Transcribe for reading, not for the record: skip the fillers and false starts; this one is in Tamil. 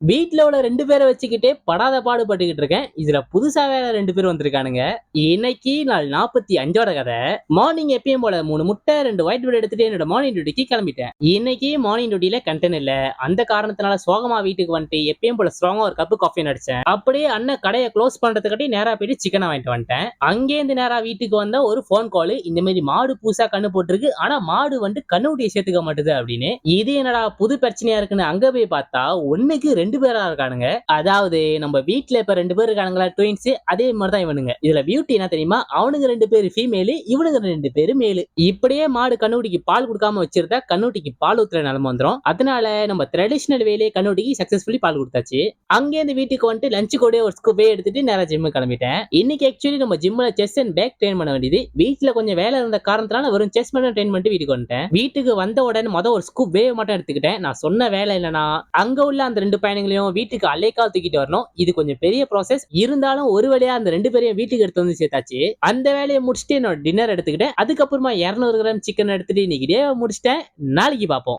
வீட்ல உள்ள 2 பேர வச்சுக்கிட்டே படாத பாடு பட்டுக்கிட்டு இருக்கேன். இதுல புதுசா வேற 2 பேர் வந்திருக்கானுங்க. இன்னைக்கு நாள் 45ஓட கதை. மார்னிங் எப்பயும் போல 3 முட்டை, 2 ஒயிட் பிரெட் எடுத்துட்டு என்னோட மார்னிங் டியூட்டிக்கு கிளம்பிட்டேன். இன்னைக்கு மார்னிங் டியூட்டில கண்டென்ட் இல்ல. அந்த காரணத்தினால சோகமா வீட்டுக்கு வந்துட்டு எப்பயும் போல ஸ்ட்ராங்கா ஒரு கப் காஃபி அடிச்சேன். அப்படியே அண்ணன் கடையை க்ளோஸ் பண்றதுக்காட்டி நேரா போயிட்டு சிக்கனை வாங்கிட்டு வந்துட்டேன். அங்கேருந்து நேரா வீட்டுக்கு வந்த ஒரு ஃபோன் கால். இந்த மாதிரி மாடு புதுசா கண்ணு போட்டிருக்கு. ஆனா மாடு வந்து கண்ணுக்குட்டியை சேர்த்துக்க மாட்டுது அப்படின்னு. இது என்னடா புது பிரச்சனையா இருக்குன்னு அங்க போய் பார்த்தா ஒண்ணுக்கு 2 பேரா இருக்கானுங்க. அதாவது நம்ம வீட்ல இப்ப 2 பேர் இருக்கானுங்களா ட்வின்ஸ், அதே மாதிரி தான் இவனுங்க. இதுல பியூட்டி என்ன தெரியுமா? அவனுங்க 2 பேரு ஃபீமேல், இவனுங்க 2 பேரு மேல். இப்படியே மாடு கண்ணுக்குட்டிக்கு பால் கொடுக்காம வச்சிருந்தா கண்ணுக்குட்டிக்கு பால் ஊத்துற நிலைமை வந்துரும். அதனால நம்ம ட்ரெடிஷனல் வேலையே கண்ணுக்குட்டிக்கு சக்சஸ்ஃபுல்லி பால் கொடுத்தாச்சு. அங்கே இந்த வீட்டுக்கு வந்துட்டு லஞ்ச் கூட ஒரு ஸ்கூப்பே எடுத்துட்டு நேரா ஜிம் கிளம்பிட்டேன். இன்னைக்கு ஆக்சுவலி நம்ம ஜிம்ல செஸ் அண்ட் பேக் ட்ரெயின் பண்ண வேண்டியது. வீட்ல கொஞ்சம் வேலை இருந்த காரணத்தினால வெறும் செஸ் மட்டும் ட்ரெயின் பண்ணிட்டு வீட்டுக்கு வந்துட்டேன். வீட்டுக்கு வந்த உடனே ஒரு ஸ்கூப் வேவ் மட்டும் எடுத்துக்கிட்டேன். நான் சொன்ன வேலை இல்லனா அங்க உள்ள அந்த 2 பையன்களையும் வீட்டுக்கு அலைக்கால் தூக்கிட்டு வரணும். இது கொஞ்சம் பெரிய ப்ராசஸ். இருந்தாலும் ஒரு வழியா அந்த 2 பேரையும் வீட்டுக்கு எடுத்து வந்து சேர்த்தாச்சு. அந்த வேலையை முடிச்சுட்டு என்னோட டின்னர் எடுத்துக்கிட்டேன். அதுக்கப்புறமா 200 கிராம் சிக்கன் எடுத்துட்டு இன்னைக்கு டே முடிச்சிட்டேன். நாளைக்கு பார்ப்போம்.